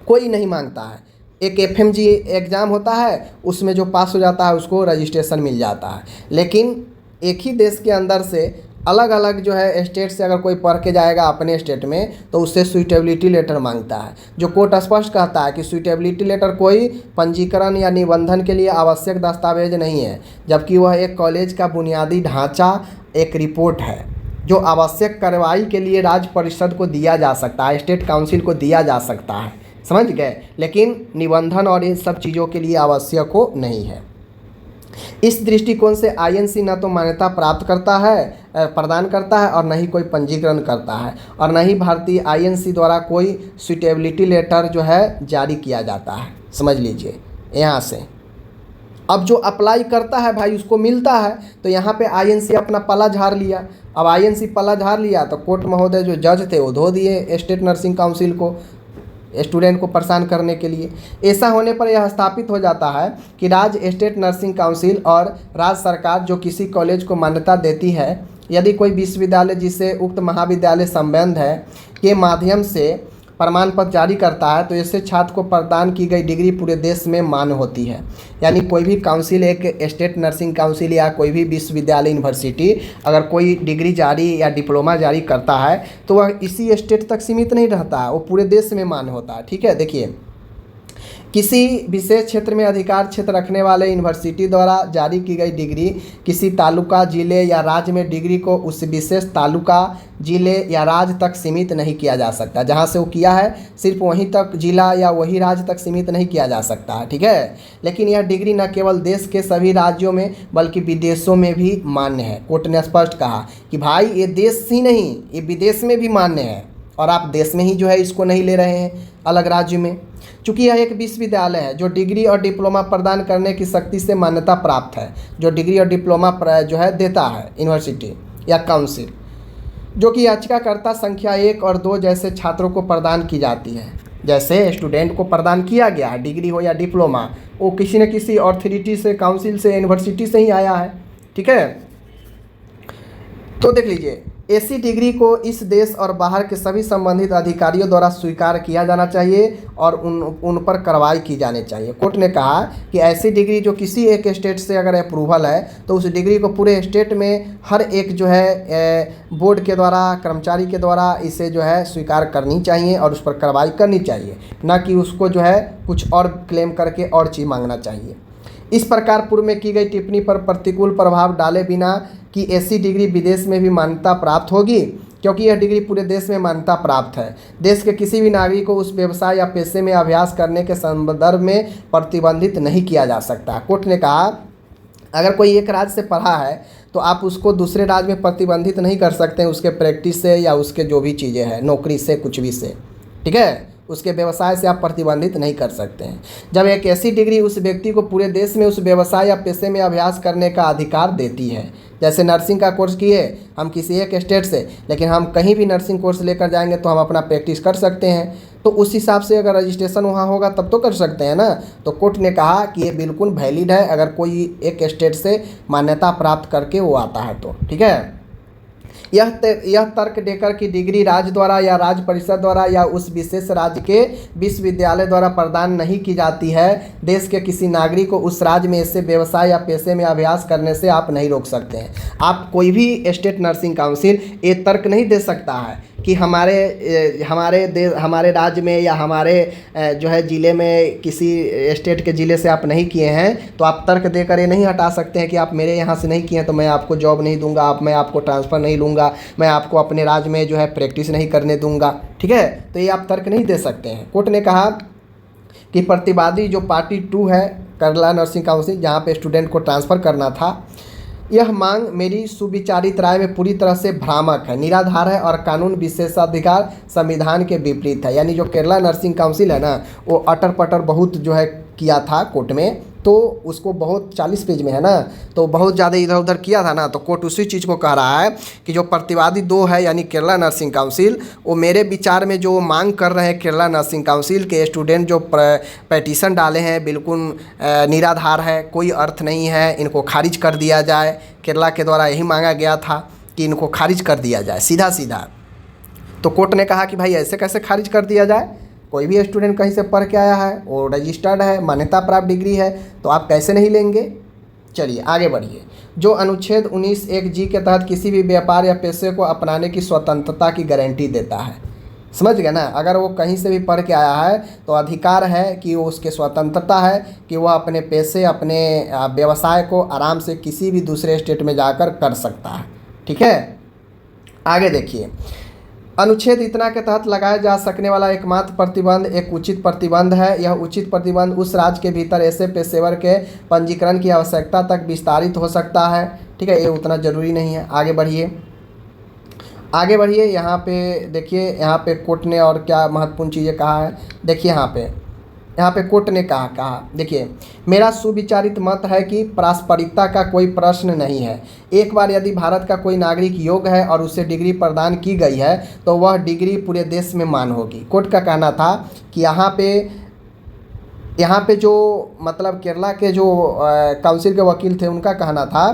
कोई नहीं मांगता है। एक एफएमजी एग्ज़ाम होता है, उसमें जो पास हो जाता है उसको रजिस्ट्रेशन मिल जाता है। लेकिन एक ही देश के अंदर से अलग अलग जो है स्टेट से अगर कोई पढ़ के जाएगा अपने स्टेट में तो उससे सुइटेबिलिटी लेटर मांगता है। जो कोर्ट स्पष्ट कहता है कि सुइटेबिलिटी लेटर कोई पंजीकरण या निबंधन के लिए आवश्यक दस्तावेज नहीं है, जबकि वह एक कॉलेज का बुनियादी ढांचा, एक रिपोर्ट है जो आवश्यक कार्रवाई के लिए राज्य परिषद को दिया जा सकता है, स्टेट काउंसिल को दिया जा सकता है, समझ गए। लेकिन निबंधन और इन सब चीज़ों के लिए आवश्यक हो नहीं है। इस दृष्टिकोण से आईएनसी न तो मान्यता प्राप्त करता है, प्रदान करता है, और न ही कोई पंजीकरण करता है, और न ही भारतीय आईएनसी द्वारा कोई सुटेबिलिटी लेटर जो है जारी किया जाता है। समझ लीजिए यहाँ से। अब जो अप्लाई करता है भाई उसको मिलता है, तो यहाँ पे आईएनसी अपना पला झाड़ लिया। अब आईएनसी पला झाड़ लिया तो कोर्ट महोदय जो जज थे वो धो दिए स्टेट नर्सिंग काउंसिल को, स्टूडेंट को परेशान करने के लिए। ऐसा होने पर यह स्थापित हो जाता है कि राज्य स्टेट नर्सिंग काउंसिल और राज्य सरकार जो किसी कॉलेज को मान्यता देती है, यदि कोई विश्वविद्यालय जिससे उक्त महाविद्यालय संबंध है के माध्यम से प्रमाण पत्र जारी करता है, तो इससे छात्र को प्रदान की गई डिग्री पूरे देश में मान्य होती है। यानी कोई भी काउंसिल, एक स्टेट नर्सिंग काउंसिल या कोई भी विश्वविद्यालय यूनिवर्सिटी अगर कोई डिग्री जारी या डिप्लोमा जारी करता है तो वह इसी स्टेट तक सीमित नहीं रहता है, वो पूरे देश में मान्य होता है। ठीक है, देखिए, किसी विशेष क्षेत्र में अधिकार क्षेत्र रखने वाले यूनिवर्सिटी द्वारा जारी की गई डिग्री किसी तालुका, जिले या राज्य में डिग्री को उस विशेष तालुका, जिले या राज्य तक सीमित नहीं किया जा सकता। जहां से वो किया है सिर्फ वहीं तक, जिला या वही राज्य तक सीमित नहीं किया जा सकता है। ठीक है, लेकिन यह डिग्री न केवल देश के सभी राज्यों में बल्कि विदेशों में भी मान्य है। कोर्ट ने स्पष्ट कहा कि भाई ये देश ही नहीं, ये विदेश में भी मान्य है, और आप देश में ही जो है इसको नहीं ले रहे हैं अलग राज्य में। चूँकि यह एक विश्वविद्यालय है जो डिग्री और डिप्लोमा प्रदान करने की शक्ति से मान्यता प्राप्त है, जो डिग्री और डिप्लोमा जो है देता है यूनिवर्सिटी या काउंसिल, जो कि याचिकाकर्ता संख्या 1 और 2 जैसे छात्रों को प्रदान की जाती है। जैसे स्टूडेंट को प्रदान किया गया है डिग्री हो या डिप्लोमा, वो किसी न किसी अथॉरिटी से, काउंसिल से, यूनिवर्सिटी से ही आया है। ठीक है, तो देख लीजिए, ऐसी डिग्री को इस देश और बाहर के सभी संबंधित अधिकारियों द्वारा स्वीकार किया जाना चाहिए और उन पर कार्रवाई की जानी चाहिए। कोर्ट ने कहा कि ऐसी डिग्री जो किसी एक स्टेट से अगर अप्रूवल है तो उस डिग्री को पूरे स्टेट में हर एक जो है बोर्ड के द्वारा, कर्मचारी के द्वारा इसे जो है स्वीकार करनी चाहिए और उस पर कार्रवाई करनी चाहिए, ना कि उसको जो है कुछ और क्लेम करके और चीज़ मांगना चाहिए। इस प्रकार पूर्व में की गई टिप्पणी पर प्रतिकूल प्रभाव डाले बिना कि ऐसी डिग्री विदेश में भी मान्यता प्राप्त होगी, क्योंकि यह डिग्री पूरे देश में मान्यता प्राप्त है। देश के किसी भी नागरिक को उस व्यवसाय या पेशे में अभ्यास करने के संदर्भ में प्रतिबंधित नहीं किया जा सकता। कोर्ट ने कहा अगर कोई एक राज्य से पढ़ा है तो आप उसको दूसरे राज्य में प्रतिबंधित नहीं कर सकते उसके प्रैक्टिस से या उसके जो भी चीज़ें हैं, नौकरी से, कुछ भी से। ठीक है, उसके व्यवसाय से आप प्रतिबंधित नहीं कर सकते हैं। जब एक ऐसी डिग्री उस व्यक्ति को पूरे देश में उस व्यवसाय या पेशे में अभ्यास करने का अधिकार देती है। जैसे नर्सिंग का कोर्स किए हम किसी एक स्टेट से, लेकिन हम कहीं भी नर्सिंग कोर्स लेकर जाएंगे तो हम अपना प्रैक्टिस कर सकते हैं, तो उस हिसाब से अगर रजिस्ट्रेशन वहाँ होगा तब तो कर सकते हैं ना। तो कोर्ट ने कहा कि ये बिल्कुल वैलिड है अगर कोई एक स्टेट से मान्यता प्राप्त करके वो आता है तो। ठीक है, यह तर्क देकर कि डिग्री राज्य द्वारा या राज्य परिषद द्वारा या उस विशेष राज्य के विश्वविद्यालय द्वारा प्रदान नहीं की जाती है, देश के किसी नागरिक को उस राज्य में इससे व्यवसाय या पेशे में अभ्यास करने से आप नहीं रोक सकते हैं। आप कोई भी स्टेट नर्सिंग काउंसिल ये तर्क नहीं दे सकता है कि हमारे राज्य में या हमारे जो है ज़िले में, किसी स्टेट के ज़िले से आप नहीं किए हैं तो आप तर्क देकर ये नहीं हटा सकते हैं कि आप मेरे यहाँ से नहीं किए हैं तो मैं आपको जॉब नहीं दूंगा, मैं आपको ट्रांसफ़र नहीं लूँगा, मैं आपको अपने राज्य में जो है प्रैक्टिस नहीं करने दूंगा। ठीक है, तो ये आप तर्क नहीं दे सकते हैं। कोर्ट ने कहा कि प्रतिवादी जो पार्टी 2 है, केरला नर्सिंग काउंसिल, जहाँ पे स्टूडेंट को ट्रांसफ़र करना था, यह मांग मेरी सुविचारित राय में पूरी तरह से भ्रामक है, निराधार है और कानून विशेषाधिकार संविधान के विपरीत है। यानी जो केरला नर्सिंग काउंसिल है ना, वो अटर पटर बहुत जो है किया था कोर्ट में, तो उसको बहुत 40 पेज में है ना, तो बहुत ज़्यादा इधर उधर किया था ना, तो कोर्ट उसी चीज़ को कह रहा है कि जो प्रतिवादी 2 है यानी केरला नर्सिंग काउंसिल, वो मेरे विचार में जो मांग कर रहे हैं केरला नर्सिंग काउंसिल के स्टूडेंट जो पेटिशन डाले हैं बिल्कुल निराधार है, कोई अर्थ नहीं है, इनको खारिज कर दिया जाए। केरला के द्वारा यही मांगा गया था कि इनको खारिज कर दिया जाए सीधा सीधा। तो कोर्ट ने कहा कि भाई ऐसे कैसे खारिज कर दिया जाए, कोई भी स्टूडेंट कहीं से पढ़ के आया है, वो रजिस्टर्ड है, मान्यता प्राप्त डिग्री है, तो आप कैसे नहीं लेंगे। चलिए आगे बढ़िए। जो अनुच्छेद 19(1)(g) के तहत किसी भी व्यापार या पेशे को अपनाने की स्वतंत्रता की गारंटी देता है। समझ गए ना। अगर वो कहीं से भी पढ़ के आया है तो अधिकार है कि वो उसके स्वतंत्रता है कि वह अपने पेशे अपने व्यवसाय को आराम से किसी भी दूसरे स्टेट में जाकर कर सकता है। ठीक है, आगे देखिए। अनुच्छेद इतना के तहत लगाया जा सकने वाला एकमात्र प्रतिबंध एक उचित प्रतिबंध है। यह उचित प्रतिबंध उस राज्य के भीतर ऐसे पेशेवर के पंजीकरण की आवश्यकता तक विस्तारित हो सकता है। ठीक है, ये उतना ज़रूरी नहीं है। आगे बढ़िए, आगे बढ़िए। यहाँ पे देखिए, यहाँ पे कोर्ट ने और क्या महत्वपूर्ण चीज़ें कहा है। देखिए यहाँ पे कोर्ट ने कहा देखिए, मेरा सुविचारित मत है कि पारस्परिकता का कोई प्रश्न नहीं है। एक बार यदि भारत का कोई नागरिक योग्य है और उसे डिग्री प्रदान की गई है तो वह डिग्री पूरे देश में मान्य होगी। कोर्ट का कहना था कि यहाँ पे जो मतलब केरला के जो काउंसिल के वकील थे उनका कहना था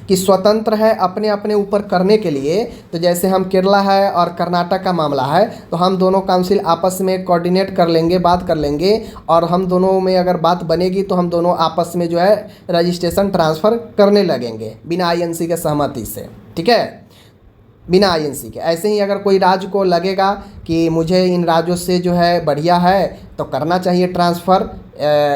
कि स्वतंत्र है अपने अपने ऊपर करने के लिए। तो जैसे हम केरला है और कर्नाटक का मामला है तो हम दोनों काउंसिल आपस में कोऑर्डिनेट कर लेंगे, बात कर लेंगे, और हम दोनों में अगर बात बनेगी तो हम दोनों आपस में जो है रजिस्ट्रेशन ट्रांसफ़र करने लगेंगे बिना आईएनसी के सहमति से। ठीक है, बिना आईएनसी के। ऐसे ही अगर कोई राज्य को लगेगा कि मुझे इन राज्यों से जो है बढ़िया है तो करना चाहिए ट्रांसफ़र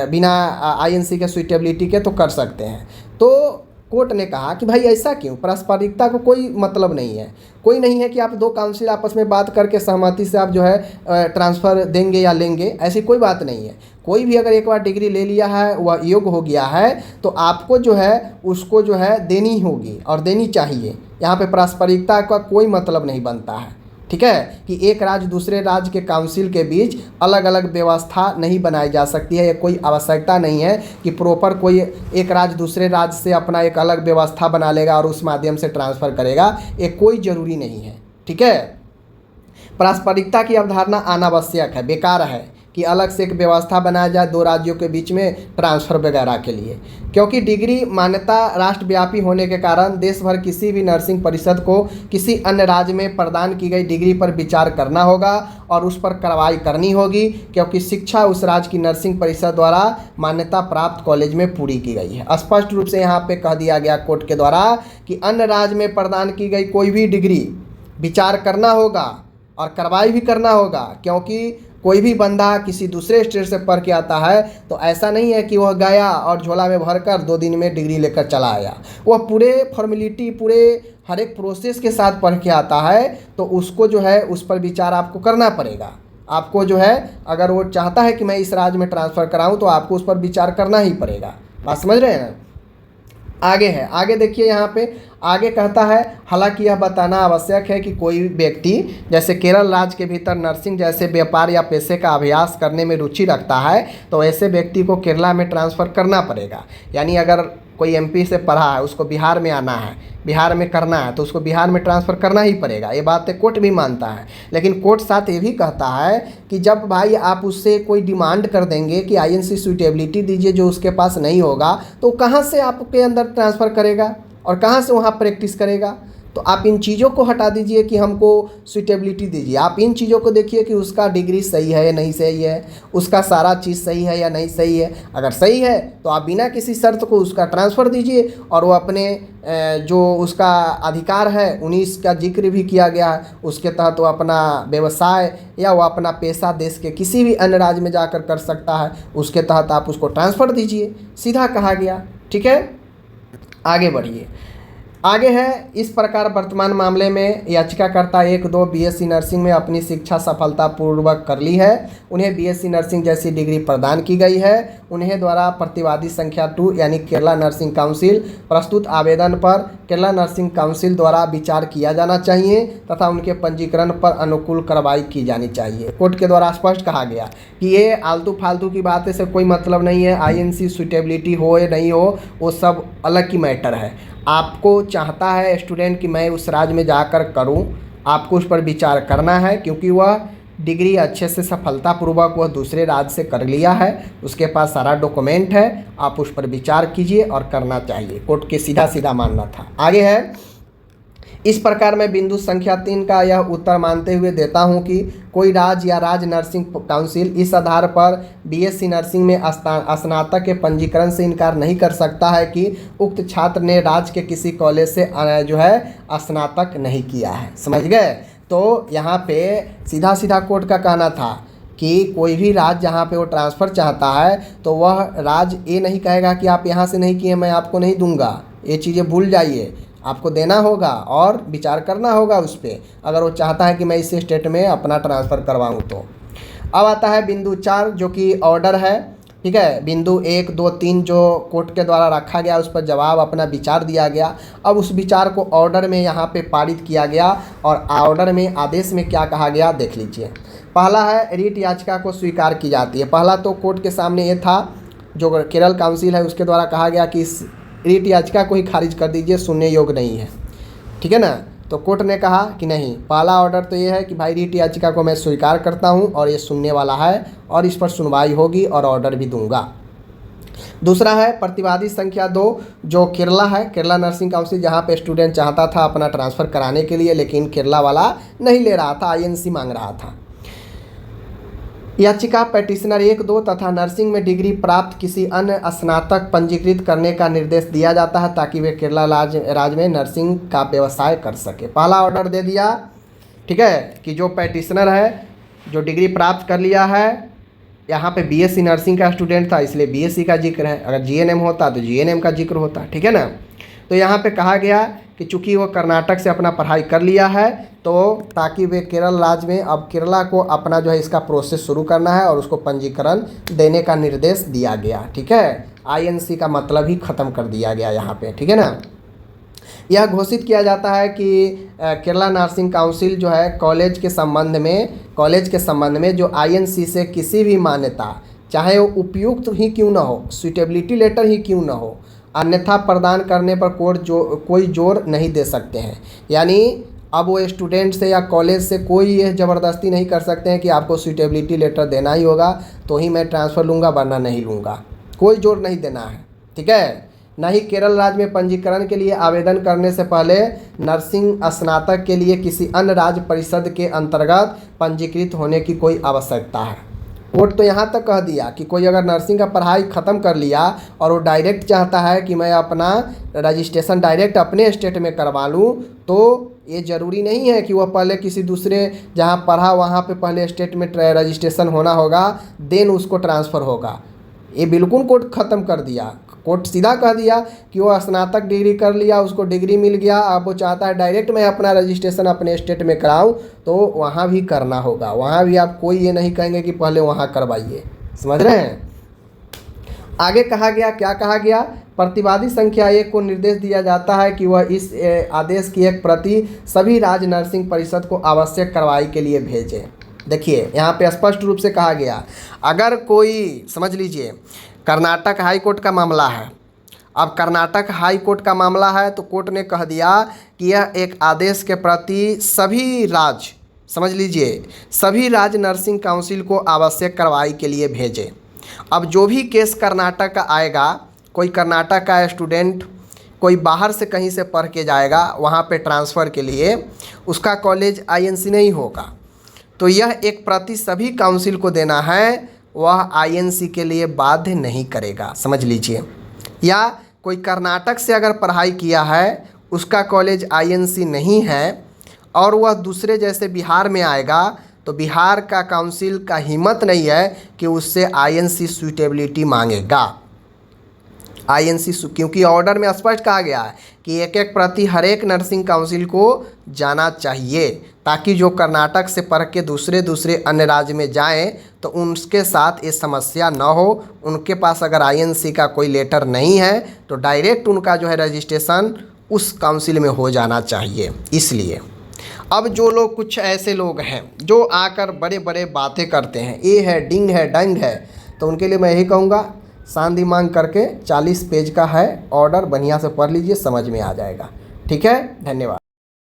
बिना आईएनसी के सुइटेबिलिटी के, तो कर सकते हैं। तो कोर्ट ने कहा कि भाई ऐसा क्यों, पारस्परिकता को कोई मतलब नहीं है। कोई नहीं है कि आप दो काउंसिल आपस में बात करके सहमति से आप जो है ट्रांसफ़र देंगे या लेंगे, ऐसी कोई बात नहीं है। कोई भी अगर एक बार डिग्री ले लिया है, वह योग्य हो गया है, तो आपको जो है उसको जो है देनी होगी और देनी चाहिए। यहाँ पे पारस्परिकता का कोई मतलब नहीं बनता है। ठीक है, कि एक राज्य दूसरे राज्य के काउंसिल के बीच अलग अलग व्यवस्था नहीं बनाई जा सकती है। ये कोई आवश्यकता नहीं है कि प्रॉपर कोई एक राज्य दूसरे राज्य से अपना एक अलग व्यवस्था बना लेगा और उस माध्यम से ट्रांसफ़र करेगा, ये कोई ज़रूरी नहीं है। ठीक है, पारस्परिकता की अवधारणा अनावश्यक है, बेकार है कि अलग से एक व्यवस्था बनाया जाए दो राज्यों के बीच में ट्रांसफ़र वगैरह के लिए, क्योंकि डिग्री मान्यता राष्ट्रव्यापी होने के कारण देश भर किसी भी नर्सिंग परिषद को किसी अन्य राज्य में प्रदान की गई डिग्री पर विचार करना होगा और उस पर कार्रवाई करनी होगी, क्योंकि शिक्षा उस राज्य की नर्सिंग परिषद द्वारा मान्यता प्राप्त कॉलेज में पूरी की गई है। स्पष्ट रूप से यहाँ पे कह दिया गया कोर्ट के द्वारा कि अन्य राज्य में प्रदान की गई कोई भी डिग्री विचार करना होगा और कार्रवाई भी करना होगा, क्योंकि कोई भी बंदा किसी दूसरे स्टेट से पढ़ के आता है तो ऐसा नहीं है कि वह गया और झोला में भरकर 2 दिन में डिग्री लेकर चला आया। वह पूरे फॉर्मेलिटी, पूरे हर एक प्रोसेस के साथ पढ़ के आता है, तो उसको जो है उस पर विचार आपको करना पड़ेगा। आपको जो है अगर वो चाहता है कि मैं इस राज्य में ट्रांसफ़र कराऊँ तो आपको उस पर विचार करना ही पड़ेगा। बात समझ रहे हैं ना। आगे है, आगे देखिए यहाँ पे आगे कहता है, हालांकि यह बताना आवश्यक है कि कोई व्यक्ति जैसे केरल राज्य के भीतर नर्सिंग जैसे व्यापार या पेशे का अभ्यास करने में रुचि रखता है तो ऐसे व्यक्ति को केरला में ट्रांसफ़र करना पड़ेगा। यानी अगर कोई एमपी से पढ़ा है, उसको बिहार में आना है, बिहार में करना है, तो उसको बिहार में ट्रांसफ़र करना ही पड़ेगा। ये बात कोर्ट भी मानता है। लेकिन कोर्ट साथ ये भी कहता है कि जब भाई आप उससे कोई डिमांड कर देंगे कि आईएनसी सुइटेबिलिटी दीजिए जो उसके पास नहीं होगा, तो कहाँ से आपके अंदर ट्रांसफ़र करेगा और कहाँ से वहाँ प्रैक्टिस करेगा। तो आप इन चीज़ों को हटा दीजिए कि हमको सुइटेबिलिटी दीजिए। आप इन चीज़ों को देखिए कि उसका डिग्री सही है या नहीं सही है, उसका सारा चीज़ सही है या नहीं सही है। अगर सही है तो आप बिना किसी शर्त को उसका ट्रांसफ़र दीजिए और वो अपने जो उसका अधिकार है 19 का जिक्र भी किया गया है, उसके तहत वो अपना व्यवसाय या वो अपना पेशा देश के किसी भी अन्य राज्य में जाकर कर सकता है, उसके तहत आप उसको ट्रांसफ़र दीजिए, सीधा कहा गया। ठीक है, आगे बढ़िए। आगे है, इस प्रकार वर्तमान मामले में याचिकाकर्ता 1-2 बीएससी नर्सिंग में अपनी शिक्षा सफलतापूर्वक कर ली है। उन्हें बीएससी नर्सिंग जैसी डिग्री प्रदान की गई है। उन्हें द्वारा प्रतिवादी संख्या 2 यानी केरला नर्सिंग काउंसिल प्रस्तुत आवेदन पर केरला नर्सिंग काउंसिल द्वारा विचार किया जाना चाहिए तथा उनके पंजीकरण पर अनुकूल कार्रवाई की जानी चाहिए। कोर्ट के द्वारा स्पष्ट कहा गया कि ये आलतू फालतू की बातें से कोई मतलब नहीं है। आईएनसी सुइटेबिलिटी हो या नहीं हो, वो सब अलग की मैटर है। आपको चाहता है स्टूडेंट कि मैं उस राज्य में जाकर करूं, आपको उस पर विचार करना है, क्योंकि वह डिग्री अच्छे से सफलतापूर्वक वह दूसरे राज्य से कर लिया है, उसके पास सारा डॉक्यूमेंट है। आप उस पर विचार कीजिए और करना चाहिए। कोर्ट के सीधा सीधा मानना था। आगे है, इस प्रकार मैं बिंदु संख्या 3 का यह उत्तर मानते हुए देता हूं कि कोई राज्य या राज्य नर्सिंग काउंसिल इस आधार पर बीएससी नर्सिंग में स्नातक के पंजीकरण से इनकार नहीं कर सकता है कि उक्त छात्र ने राज्य के किसी कॉलेज से जो है स्नातक नहीं किया है। समझ गए? तो यहाँ पे सीधा सीधा कोर्ट का कहना था कि कोई भी राज्य जहाँ पे वो ट्रांसफ़र चाहता है तो वह राज्य ये नहीं कहेगा कि आप यहाँ से नहीं किए मैं आपको नहीं दूंगा। ये चीज़ें भूल जाइए, आपको देना होगा और विचार करना होगा उस पर, अगर वो चाहता है कि मैं इस स्टेट में अपना ट्रांसफ़र करवाऊँ तो। अब आता है बिंदु 4 जो कि ऑर्डर है। ठीक है, बिंदु 1, 2, 3 जो कोर्ट के द्वारा रखा गया उस पर जवाब अपना विचार दिया गया। अब उस विचार को ऑर्डर में यहाँ पे पारित किया गया और ऑर्डर में आदेश में क्या कहा गया देख लीजिए। पहला है रीट याचिका को स्वीकार की जाती है। पहला तो कोर्ट के सामने ये था, जो केरल काउंसिल है उसके द्वारा कहा गया कि इस रीट याचिका को ही खारिज कर दीजिए, सुनने योग्य नहीं है। ठीक है ना? तो कोर्ट ने कहा कि नहीं, पहला ऑर्डर तो ये है कि भाई रीट याचिका को मैं स्वीकार करता हूँ और ये सुनने वाला है और इस पर सुनवाई होगी और ऑर्डर भी दूंगा। दूसरा है प्रतिवादी संख्या 2 जो केरला है, केरला नर्सिंग काउंसिल, जहाँ पे स्टूडेंट चाहता था अपना ट्रांसफ़र कराने के लिए लेकिन केरला वाला नहीं ले रहा था, आईएनसी मांग रहा था। याचिका पेटिशनर 1, 2 तथा नर्सिंग में डिग्री प्राप्त किसी अन्य स्नातक पंजीकृत करने का निर्देश दिया जाता है ताकि वे केरला राज्य में नर्सिंग का व्यवसाय कर सके। पहला ऑर्डर दे दिया, ठीक है, कि जो पेटिशनर है जो डिग्री प्राप्त कर लिया है, यहाँ पे बीएससी नर्सिंग का स्टूडेंट था इसलिए बीएससी का जिक्र है, अगर जीएनएम होता तो जीएनएम का जिक्र होता। ठीक है ना? तो यहाँ पे कहा गया कि चूँकि वो कर्नाटक से अपना पढ़ाई कर लिया है तो ताकि वे केरल राज्य में, अब केरला को अपना जो है इसका प्रोसेस शुरू करना है और उसको पंजीकरण देने का निर्देश दिया गया। ठीक है, आईएनसी का मतलब ही ख़त्म कर दिया गया यहाँ पे। ठीक है ना? यह घोषित किया जाता है कि केरला नर्सिंग काउंसिल जो है कॉलेज के संबंध में जो आईएनसी से किसी भी मान्यता, चाहे वो उपयुक्त ही क्यों ना हो, सुटेबिलिटी लेटर ही क्यों ना हो, अन्यथा प्रदान करने पर कोई जोर नहीं दे सकते हैं। यानी अब वो स्टूडेंट से या कॉलेज से कोई ये ज़बरदस्ती नहीं कर सकते हैं कि आपको सुटेबिलिटी लेटर देना ही होगा तो ही मैं ट्रांसफ़र लूँगा वरना नहीं लूँगा, कोई जोर नहीं देना है। ठीक है? न ही केरल राज्य में पंजीकरण के लिए आवेदन करने से पहले नर्सिंग स्नातक के लिए किसी अन्य राज्य परिषद के अंतर्गत पंजीकृत होने की कोई आवश्यकता है। कोर्ट तो यहाँ तक कह दिया कि कोई अगर नर्सिंग का पढ़ाई ख़त्म कर लिया और वो डायरेक्ट चाहता है कि मैं अपना रजिस्ट्रेशन डायरेक्ट अपने स्टेट में करवा लूँ तो ये ज़रूरी नहीं है कि वह पहले किसी दूसरे जहाँ पढ़ा वहाँ पे पहले स्टेट में रजिस्ट्रेशन होना होगा, देन उसको ट्रांसफ़र होगा। ये बिल्कुल कोर्ट ख़त्म कर दिया। कोर्ट सीधा कह दिया कि वो स्नातक डिग्री कर लिया, उसको डिग्री मिल गया, अब वो चाहता है डायरेक्ट मैं अपना रजिस्ट्रेशन अपने स्टेट में कराऊं तो वहाँ भी करना होगा, वहाँ भी आप कोई ये नहीं कहेंगे कि पहले वहाँ करवाइए। समझ रहे हैं? आगे कहा गया, क्या कहा गया? प्रतिवादी संख्या 1 को निर्देश दिया जाता है कि वह इस आदेश की एक प्रति सभी राज्य नर्सिंग परिषद को आवश्यक कार्रवाई के लिए भेजें। देखिए यहाँ पे स्पष्ट रूप से कहा गया, अगर कोई, समझ लीजिए कर्नाटक हाई कोर्ट का मामला है, अब कर्नाटक हाई कोर्ट का मामला है तो कोर्ट ने कह दिया कि यह एक आदेश के प्रति सभी राज्य, समझ लीजिए सभी राज्य नर्सिंग काउंसिल को आवश्यक कार्रवाई के लिए भेजें। अब जो भी केस कर्नाटक का आएगा, कोई कर्नाटक का स्टूडेंट कोई बाहर से कहीं से पढ़ के जाएगा वहाँ पे ट्रांसफ़र के लिए, उसका कॉलेज आईएनसी नहीं होगा तो यह एक प्रति सभी काउंसिल को देना है, वह आईएनसी के लिए बाध्य नहीं करेगा। समझ लीजिए। या कोई कर्नाटक से अगर पढ़ाई किया है, उसका कॉलेज आईएनसी नहीं है और वह दूसरे जैसे बिहार में आएगा तो बिहार का काउंसिल का हिम्मत नहीं है कि उससे आईएनसी सूटेबिलिटी मांगेगा। आईएनसी, क्योंकि ऑर्डर में स्पष्ट कहा गया है कि एक एक प्रति हर एक नर्सिंग काउंसिल को जाना चाहिए ताकि जो कर्नाटक से पढ़ के दूसरे अन्य राज्य में जाएं तो उनके साथ ये समस्या न हो। उनके पास अगर आईएनसी का कोई लेटर नहीं है तो डायरेक्ट उनका जो है रजिस्ट्रेशन उस काउंसिल में हो जाना चाहिए। इसलिए अब जो लोग, कुछ ऐसे लोग हैं जो आकर बड़े बड़े बातें करते हैं, ये है, डिंग है, डंग है, तो उनके लिए मैं यही कहूँगा शांत दिमाग करके 40 पेज का है ऑर्डर, बढ़िया से पढ़ लीजिए, समझ में आ जाएगा। ठीक है, धन्यवाद।